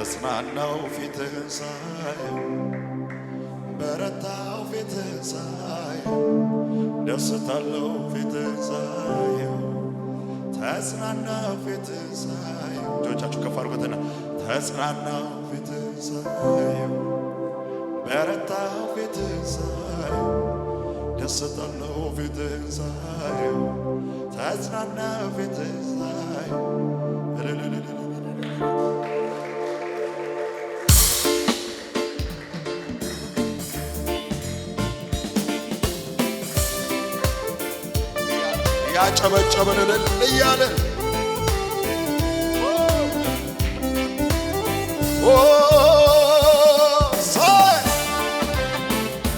ተጽናናው ፊትህን ሳየው በረታው ፊትህን ሳየው ደስታለው ፊትህን ሳየው ተጽናናው ፊትህን ሳየው እጆቻችሁ ከፍ አድርጉትና ተጽናናው ፊትህን ሳየው በረታው ፊትህን ሳየው ደስታለው ፊትህን ሳየው ተጽናናው ፊትህን ሳየው ያጨበጨበን እያለ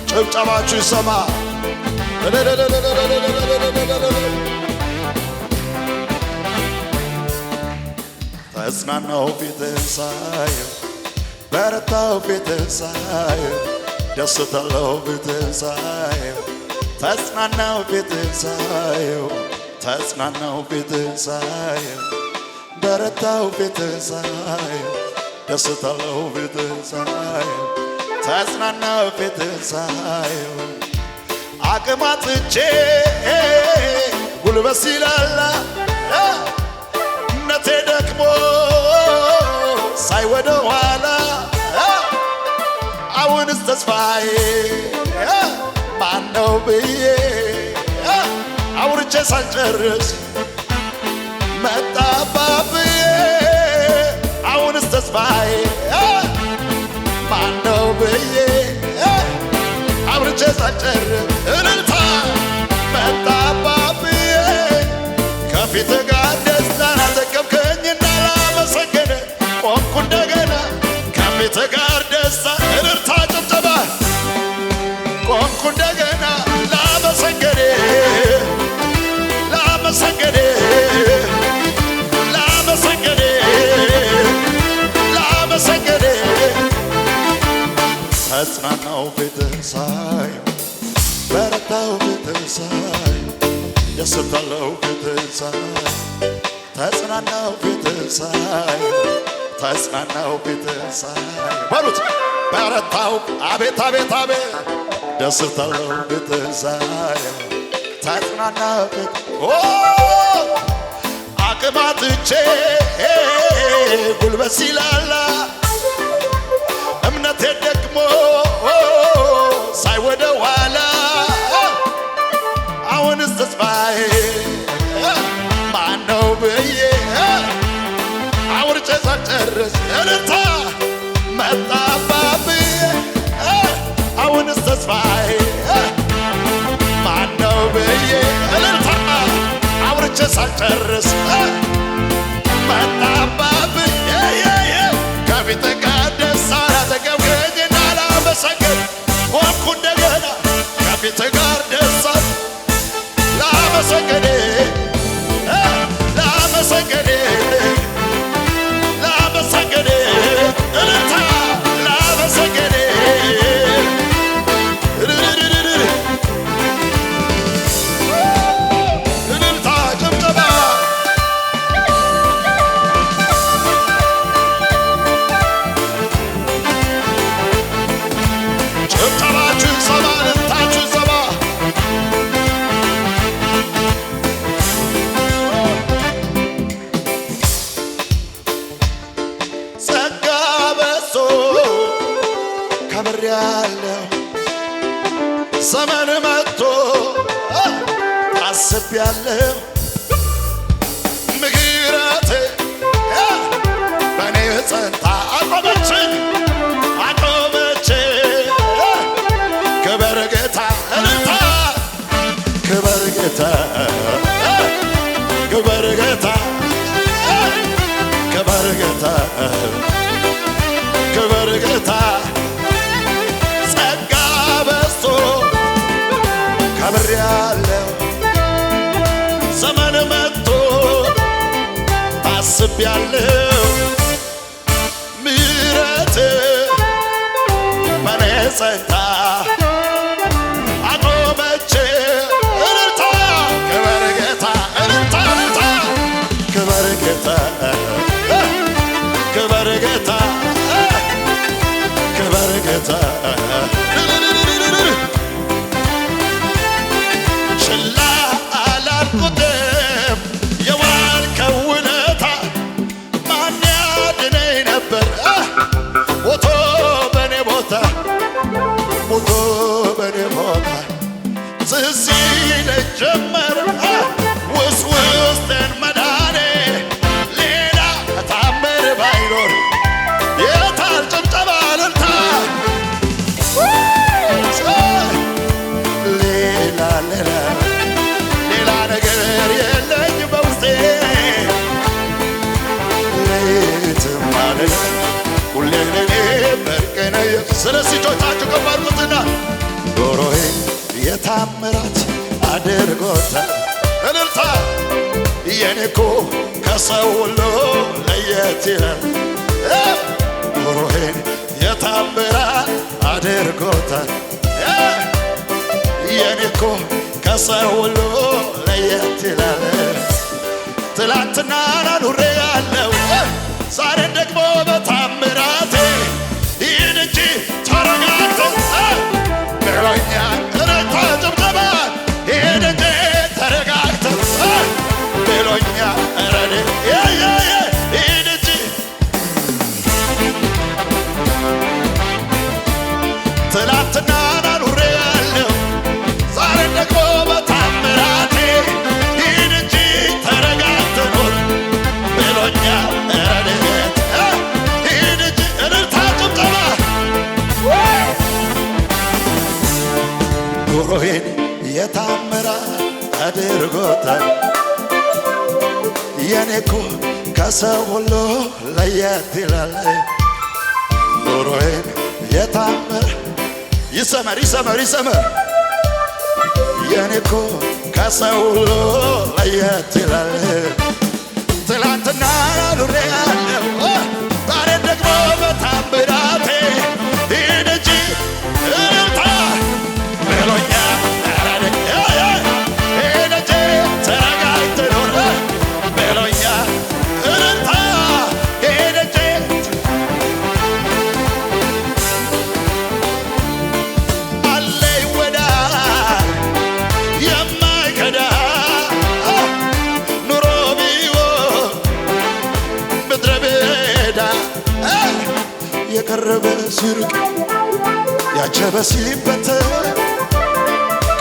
ጭብጨባችሁ ይሰማ። ተጽናናው ፊትህን ሳየው በረታው ፊትህን ሳየው ደስታለው ፊትህን ሳየው ተጽናናው ፊትህን ሳየው ተጽናናው ፊትህን ሳየው በረታው ፊትህን ሳየው ደስታለው ፊትህን ሳየው ተጽናናው ፊትህን ሳየው አቅም አጥቼ ጉልበት ሲላላ እምነቴ ደክሞ ሳይ ወደ ኋላ አሁንስ ተስፋዬ ማነው ብዬ አውርቼ ሳልጨርስ መጣባብዬ አሁንስ ተስፋዬ ማነው ብዬ አውርቼ ሳልጨርስ እልልታ መጣባብዬ ከፊት ጋር ደስታን አጠገብከኝና ላመሰገን ቆምኩ እንደገና ከፊት ጋር ደስታ እልልታ ጭብጨባ ቆምኩ እንደገና ላመሰገን ላመሰገን ላመሰገን ላመሰገን ተጽናናው ፊትህን ሳየው በረታው ፊትህን ሳየው ደስታለው ፊትህን ሳየው ተጽናናው ፊትህን ሳየው ተጽናናው ፊትህን ሳየው በሉት በረታው አቤት አቤት አቤት ደስታለው ፊትህን ሳየው ተጽናናው አቅም አጥቼ ጉልበት ሲላላ እምነቴ ደክሞ ሳይ ወደ ኋላ አሁንስ ተስፋዬ ማነው ብዬ አውርቼ ሳልጨርስ እልልታ መጣባብዬ አሁንስ ተስፋዬ ማነው ብዬ እልልታ አውርቼ ሳልጨርስ መጣባብዬ ከፊት ጋር ደስታን አጠገብከኝና ላመሰግን ቆምኩ እንደገና ከፊት ጋር ደስታን ላመሰግን ላመሰግን ላመሰግን እልልታ ላመሰግን እልልታ ጭብጨባ ጭብጨባችሁ ይሰማ እልልታችሁ ይሰማ ጸጋ በዝቶ ከብሬአለሁ ዘመን መጥቶ ታስቤአለሁ ምሕረት በእኔ ጸንታ አቆመችኝ አቆመችኝ ክበር ጌታ እልልታ ክበር ጌታ ክበር ጌታ ክበር ጌታ ክበር ጌታ ጸጋ በዝቶ ከብሬአለሁ ዘመን መጥቶ ታስቤአለሁ ምሕረት በእኔ ጸንታ አቆመችኝ እልልታ ክበር ጌታ እልልታ እልልታ ክበር ጌታ ክበር ጌታ ትዝ ይለኝ ጀመር ውስጥ ውስጤን መዳኔ ሌላ ታምር ባይኖር የታል ጭብጨባ እልልታ ሌላ ነገር የለኝ በውስጤ ሌትም ማለት ሁሌ ለኔ በርቀነ ስለዚህ እጆቻችሁ ከፍ አድርጉትና ኑሮዬ የታምራት አድርጎታል እልልታ የኔ እኮ ከሰው ሁሉ ለየት ይላል ኑሮዬን የታምራት አድርጎታል የኔ እኮ ከሰው ሁሉ ለየት ይላል ትላንትና ኑሬ ያለው ዛሬን ደግሞ በታምራቴ ይህን እንጂ ተረጋግቶ ብሎኛል እልልታ ጭብጨባ ይህን እንጂ ተረጋግቶ ብሎኛል ረኔ ይህን እንጂ ትላንትና ኑሬ ያለው ዛሬን ደግሞ በታምራቴ ይህን እንጂ ተረጋግቶ ኑር ብሎኛል ረኔት ይህን እንጂ እልልታ ጭብጨባ ኑሮዬን የታምራት አድርጎታል የኔ እኮ ከሰው ሁሉ ለየት ይላል ኑሮዬን የታምር ይሰመር ይሰመር ይሰመር የኔ እኮ ከሰው ሁሉ ለየት ይላል ትላንትና ኑሬ ያለው ዛሬ ደግሞ በታምራቴ ይህን እንጂ እልልታ ብሎኛል ይህን እንጂ ተረጋግተህ ኑር ብሎኛል እልልታ ይህን እንጂ አለኝ ወዳጅ የማይከዳ ኑሮ ቢሆን ምድረ በዳ የቀረበ ሲርቅ ያጀበ ሲበተን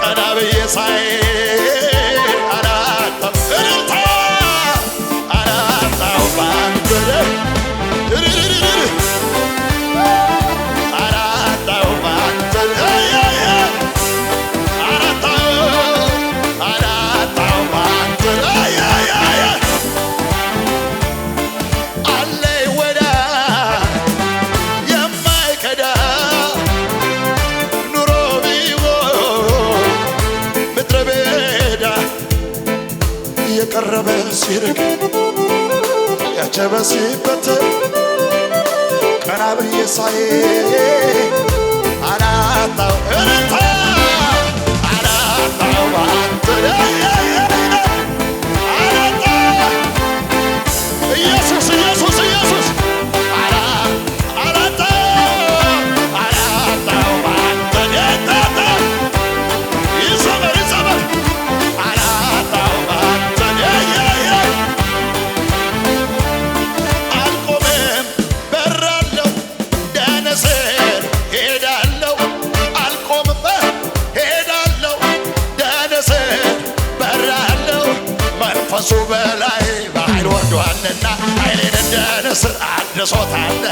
ቀና ብዬ ሳይ አላጣው እልልታ አላጣው ባንተ አላጣው ባንተ አላጣው ባንተ አለኝ ወዳጅ የማይከዳ ኑሮ ቢሆን ምድረ በዳ የቀረበ ሲርቅ ያጀበ ሲበተን ቀና ብዬ ሳይ አላጣው እልልታ አላጣው ባንተ አላጣው ኢየሱስ ኢየሱስ ኢየሱስ አላጣው ባንተ ይሰበር ይሰበር አላጣው ባንተ አልቆምም በራለሁ ደነስር ሄዳለሁ አልቆምም ሄዳለሁ ደነስር በራለሁ መንፈሱ በላይ በኃይል ወርዷልና ኃይሌን እንደ ንስር አድሶታል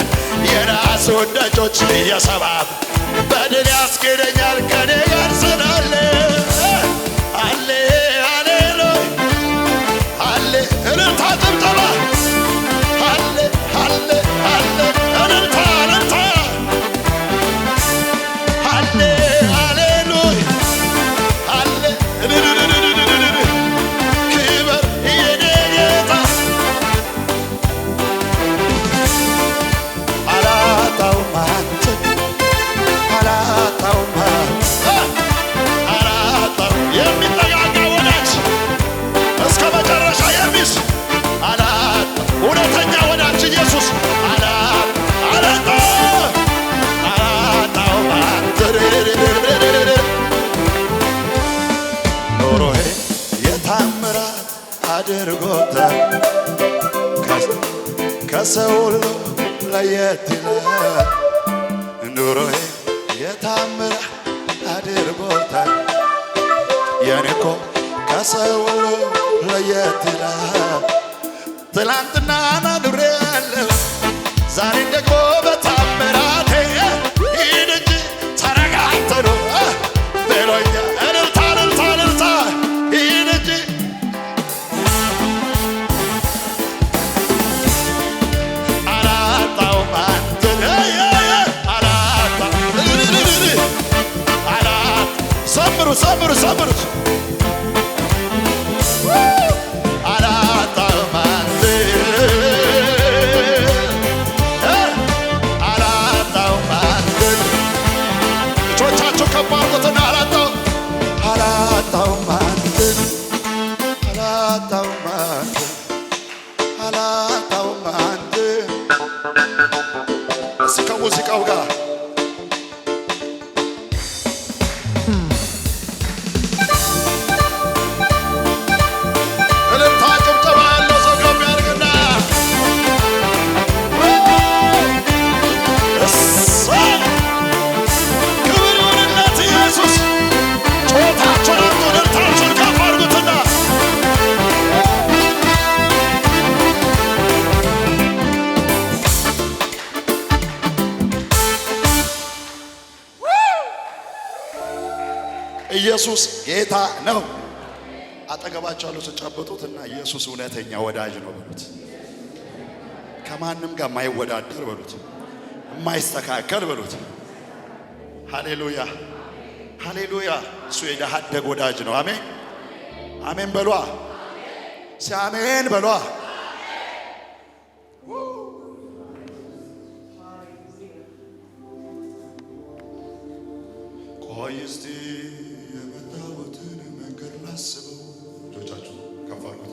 የራሱን ደጆች እየሰባብ በድል ያስኬደኛል ከኔ ጋር ስላለ አሌ ሃሌሉያ አሌ እልልታ ጭብጨባ አሌ አሌ አሌ እልልታ እልልታ አሌ ሃሌሉያ አሌ ክብር የኔ ጌታ አላጣውም አንተን አላጣውም አላጣው የሚጠጋጋ ወዳጅ እስከ መጨረሻ የሚስ አላጣ እውነተኛ ወዳጅ ኢየሱስ አላጣው አንተን ኑሮዬ የታምራት አድርጎታል ከሰው ሁሉ ለየት ይላል ኑሮዬ የታምራት አድርጎታል ከሰው ሁሉ ለየት ይላል። ትላንትና ናግሬያለሁ ዛሬ ደግሞ በታምራቴ ሂድ እንጂ ተረጋግተ ነው ብሎኛ እልልታ እልልታ እልልታ ሂድ እንጂ አላጣውም አንተን ሰምሩ ሰምሩ ሰምሩ አላጣውም አንተን እጆቻቸው ከፍ አድርጉትና አላጣውም አንተን አላጣውም አንተን እስኪ ከሙዚቃው ጋር ኢየሱስ ጌታ ነው። አጠገባቸው ያለው ተጨብጡትና ኢየሱስ እውነተኛ ወዳጅ ነው በሉት። ከማንም ጋር የማይወዳደር በሉት፣ የማይስተካከል በሉት። ሃሌሉያ ሃሌሉያ። እሱ የደሃ አደግ ወዳጅ ነው። አሜን አሜን በሏ። ሲአሜን በሏ። ቆይ እስቲ የመጣሁትን መንገድ ላስበው። እጆቻችሁ ከፍ አድርጉት።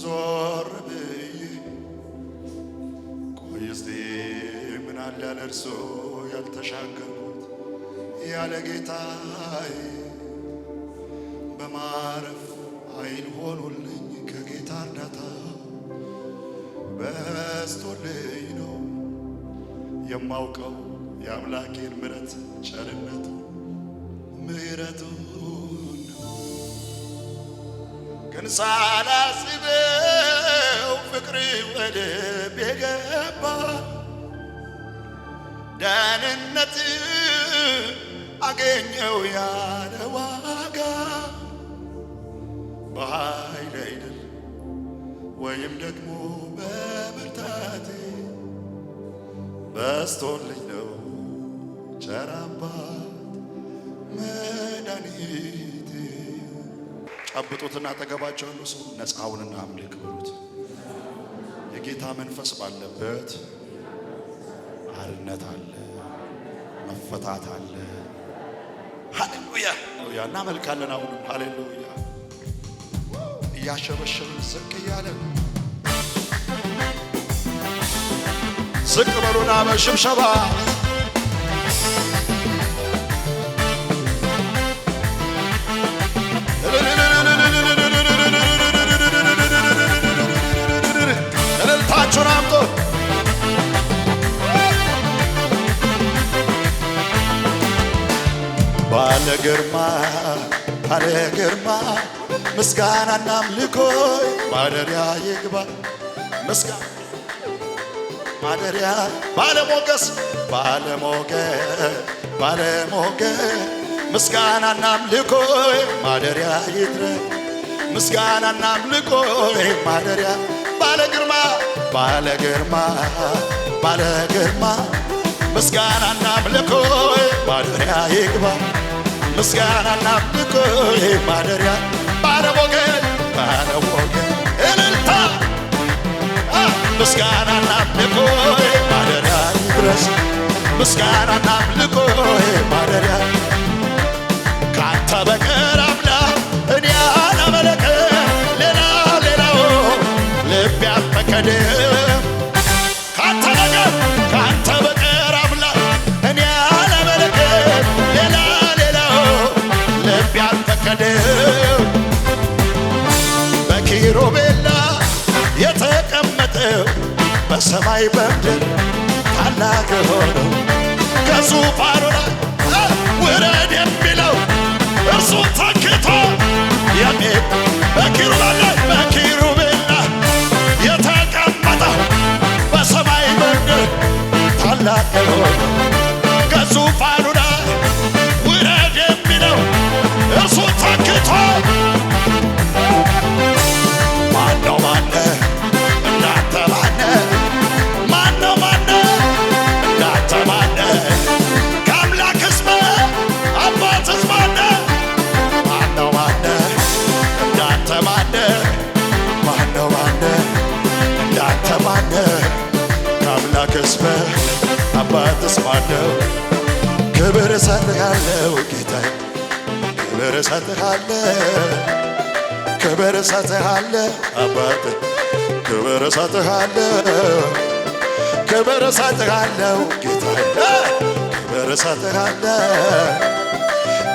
ዞር ብዬ ቆይ እስቲ ምን አለ ያለ እርሶ ያልተሻገርኩት ያለ ጌታዬ በማረፍ አይን ሆኖልኝ ከጌታ እርዳታ በስቶልኝ ነው የማውቀው የአምላኬን ምሕረት ቸርነቱ ምሕረቱን ግን ሳላስበው ፍቅር ወደ ልቤ ገባ። ደህንነት አገኘው ያለ ዋጋ በኃይል አይደል ወይም ደግሞ በብርታቴ በስቶልኝ ነው ቸር አባት መድኃኒቴ። ጨብጡትና አጠገባቸው ያለው ሰው ነፃውንና አምልክ በሉት። የጌታ መንፈስ ባለበት አርነት አለ፣ መፈታት አለ። ሃሌሉያ እናመልካለን። አሁንም ሃሌሉያ እያሸበሸብን ዝቅ እያለን ዝቅ በሉና በሽብሸባ እልልታችሁን አምጡ። ባለ ግርማ ባለ ግርማ ምስጋናና አምልኮ ማደሪያ ይግባ። ምስጋና ማደሪያ ባለሞገስ ባለሞገስ ባለሞገስ ምስጋናና አምልኮ ማደሪያ ይድረስ። ምስጋናና አምልኮ ማደሪያ ባለ ግርማ ባለ ግርማ ባለ ግርማ ምስጋናና አምልኮ ማደሪያ ይግባ። ምስጋናና አምልኮ ማደሪያ ባለሞገስ ባለሞገስ እልልታ ምስጋናና አምልኮ ማደሪያ ይድረስ። ምስጋናና አምልኮ ማደሪያ ካንተ በቀር አምላክ እኔ አላመልክም። ሌላው ልቤ አልፈቀደም። ካንተ በቀር አምላክ እኔ አላመልክም። ሌላው ልቤ አልፈቀደም። በኪሩቤል ላይ የተቀመጠው በሰማይ በምድር ታላቅ ሆነው ከዙፋኑ ላይ ውረድ የሚለው እርሱ ተክቶ በኪሩቤል ላይ የተቀመጠው በሰማይ መንገድ ታላቅ የሆነ ከዙፋኑ ላይ ውረድ የሚለው እርሱ ተክቶ ማነው እንዳንተ ማነው እንዳንተ ከአምላክስ አባትስ ማነው እንዳንተ ማነው እንዳንተ ከአምላክስ አባትስ ማነው? ክብር እሰጥሃለሁ ጌታዬ፣ ክብር እሰጥሃለሁ፣ ክብር እሰጥሃለሁ አባቴ፣ ክብር እሰጥሃለሁ፣ ክብር እሰጥሃለሁ ጌታዬ፣ ክብር እሰጥሃለሁ፣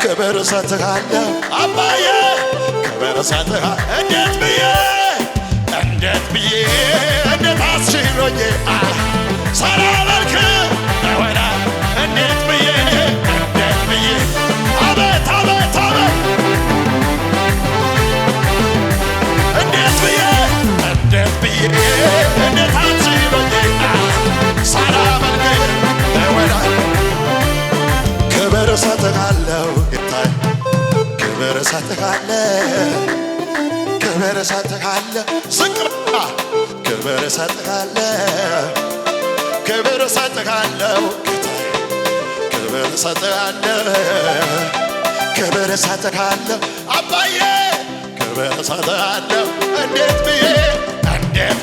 ክብር እሰጥሃለሁ አባዬ፣ ክብር እሰጥሃለሁ። እንዴት ብዬ እንዴት አስችሎኝ ሳላመልክ ወደ እንዴት ብዬ አቤት አቤት አቤት እንዴት ብዬ እንዴት አስችሎኝ ሳላመልክ ወደ ክብር እሰጥሃለሁ ጌታዬ፣ ክብር እሰጥሃለሁ፣ ክብር እሰጥሃለሁ ዝቅራ ክብር እሰጥሃለሁ፣ ክብር እሰጥሃለሁ ጌታዬ፣ ክብር እሰጥሃለሁ፣ ክብር እሰጥሃለሁ አባዬ፣ ክብር እሰጥሃለሁ። እንዴት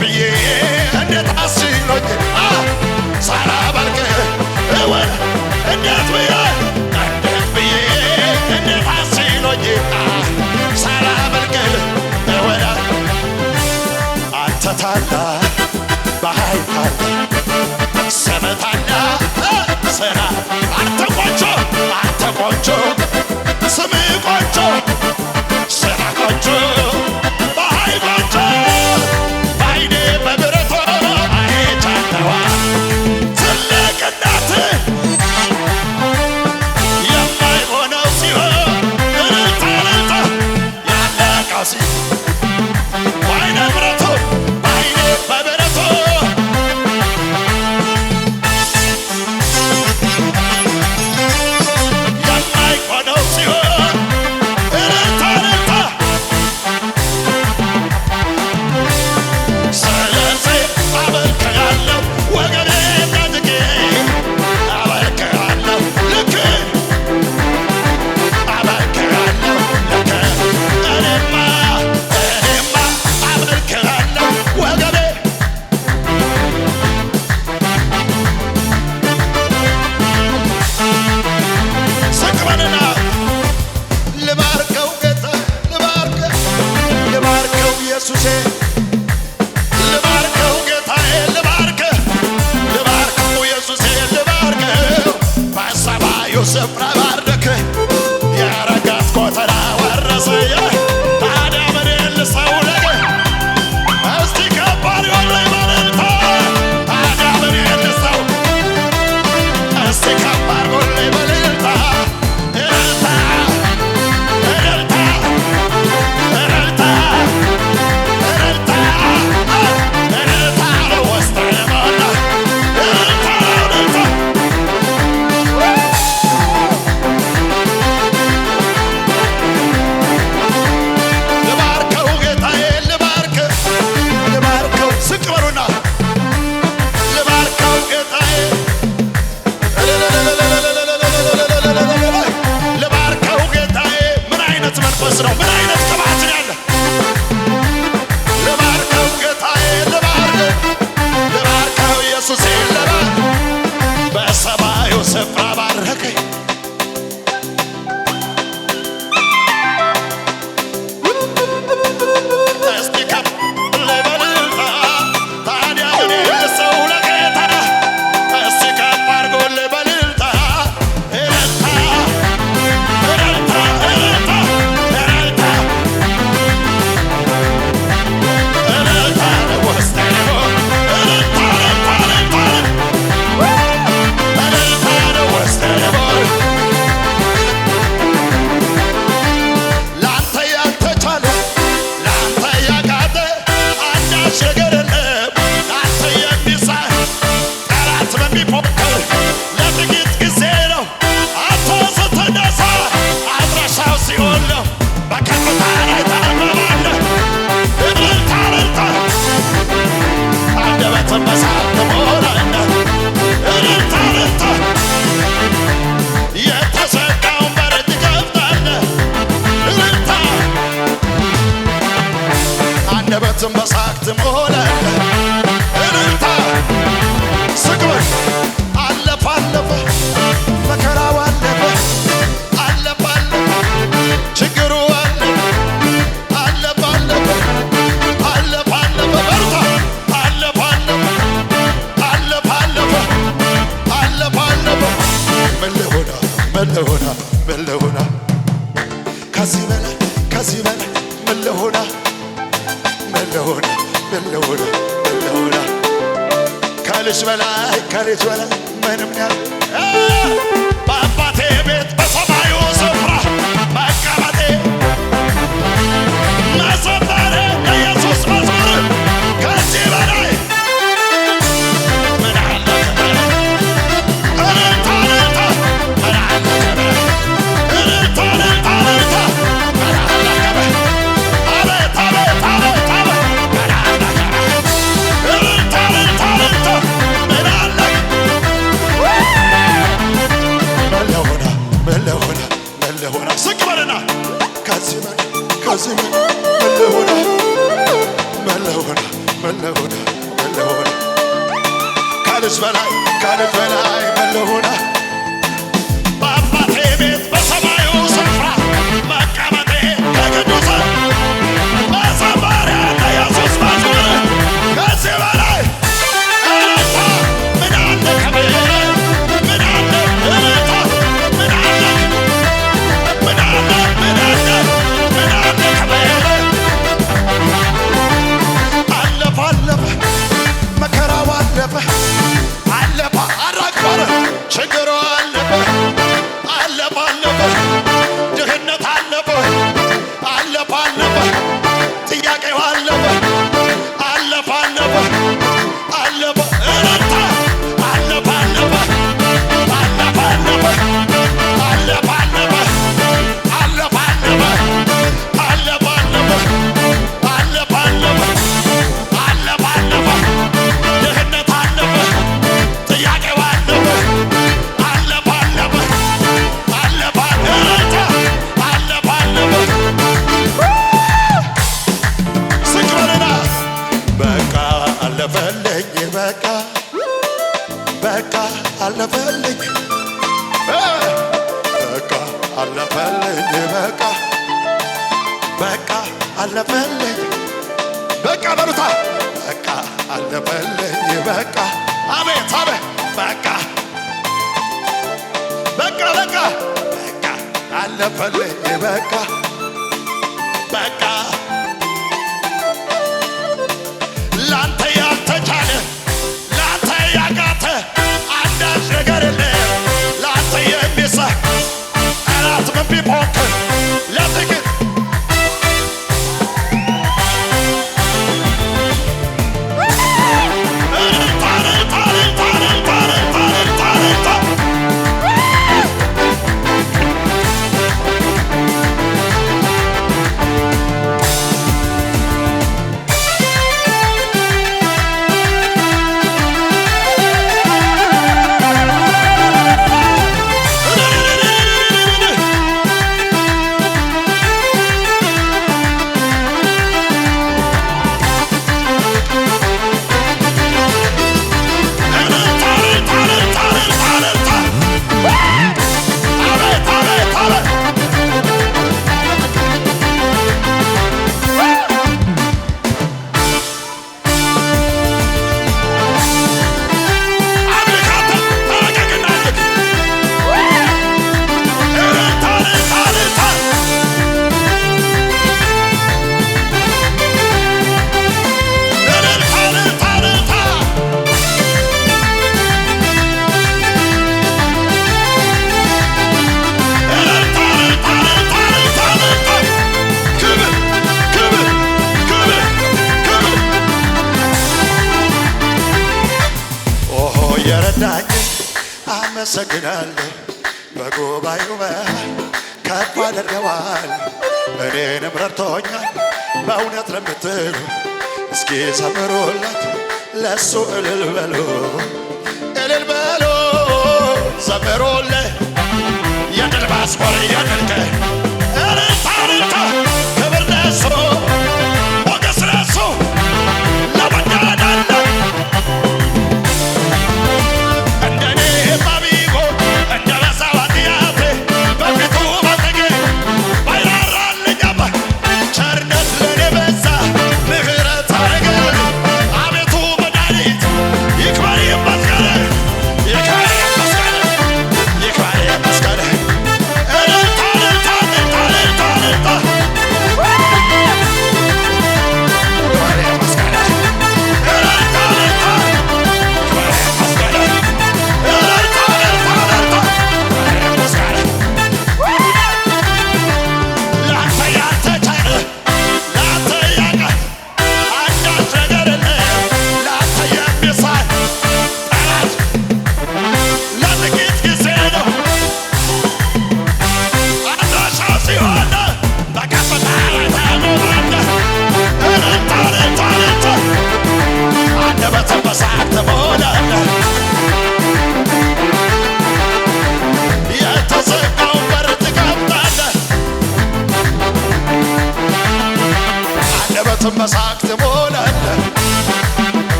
ብዬ እንዴት አስችሎኝ ሳላመልክ ወደ እንዴት ብዬ እንዴት አስችሎኝ ሳላመልክ ወደ አንተ ታላቅ በኃይል ታላቅ ስምህ ታላቅ ስራ አንተ ቆንጆ ስምህ ቆንጆ ስራ ቆንጆ በኃይል ቆንጆ በዓይኔ በብረቱ አይቻለዋ ትልቅነትህ የማይሆነው ሲሆን እልልታ ያለቀው በዓይኔ ብረቱ በዓይኔ በብረቱ የማይሆነው ሲሆን እልልታ ስለዚህ አመልክሃለሁ ወገኔን ታጥቄ አመልክሃለሁ ልክ አመልክሃለሁ ልክ እኔማ አመልክሃለሁ ወገኔ ስቅበልና ልባርከው ጌታ ልባርከው ኢየሱሴ ልባርከው ጌታዬ ልባርከው ኢየሱሴ ልባርከው በሰማዩ ስፍራ ባርከ የረገጥ ጎተራ ወረሰ ታዲያ ምን ልሰው ነገ እስቲ ከባድ ሆነ በእልልታ ታዲያ ምን ልሰው እስቲ ከባድ ሆነ በእልልታ እልልታ እልልታ እልልታ እልልታ እልልታ ውስጥ የሞላ እልልታ እልልታ በሳቅ ትሞላለህ። እልልታ ስቅበል አለፈ አለፈ መከራው አለፈ አለፈ አለፈ ችግሩ አለፈ አለፈ አለፈ አለፈ አለፈ በርታ አለፈ አለፈ አለፈ አለፈ አለፈ አለፈ ምን ልሆና ምን ልሆና ምን ልሆና ከዚህ በላይ ከዚህ በላይ ምን ልሆና ምን ልሆና ምን ልሆና ምን ልሆና ከልጅ በላይ ከልጅ በላይ ምንም ያህል በአባቴ ቤት በሰማዩ ስፍራ መቀመጤ መዘመሬ የኢየሱስ መዝሙር ከዚህ በላይ ምን አለ እልልታ እልልታ ምን አለ እልልታ እልልታ እልልታ ምን አለ አቤት አቤት አቤት አቤት ምን አለ እልልታ እልልታ እልልታ ምን አለ መለሆና መለሆና ስቅ በልና ከዚህ በላይ ከዚህ በላይ መለሆና መለሆና መለሆና መለሆና ከልጅ በላይ ከልጅ በላይ መለሆና በአባቴ ቤት በሰማዩ ስፍራ መቀመጤ ከቅዱሳን መዘመሬ ለኢየሱስ መዝሙር ከዚህ በላይ እልልታ ምን አለ ክብር ምን አለ እልልታ ምን አለ ምን አለ ምን አለ ምን አለ ክብር አለፈ አለፈ መከራው አለፈ አለፈ አራግባረ ችግሩ አለፈ አለፈ አለፈ ድህነት አለፈ አለፈ አለፈ ጥያቄው አለፈ አለፈ አለፈ አለፈ እልልታ አለፈ አለፈ አለፈ አለፈ አለፈ አለፈ አለፈ አለፈ አለፈ አለፈ አለፈ አለፈ አለፈ ድህነት አለፈ ጥያቄው አለፈ አለፈ አለፈ አለፈ እልልታ አለፈ አለፈ ስቅበልና በቃ አለፈልኝ በቃ በቃ አለፈልኝ በቃ አለፈልኝ በቃ በቃ አለፈልኝ በቃ በሉታ በቃ አለፈልኝ በቃ አቤት አቤት በቃ በቃ በቃ በቃ አለፈልኝ በቃ በቃ ላንተ ያልተቻለ ላንተ ያቃተ አንዳች ነገር የለም ላንተ የሚሳህ ጠላት ምን ቢሞክር ለጥቂት እልልታ እልልታ እልልታ እልልታ እልልታ እልልታ የረዳኝን አመሰግናለሁ። በጉባኤው መሃል ከፍ አድርገዋል። እኔንም ረድቶኛል በእውነት ለምትሉ እስኪ ዘምሩለት ለሱ እልል በሉ እልል በሉ ዘምሩለት የድል መዝሙር የድል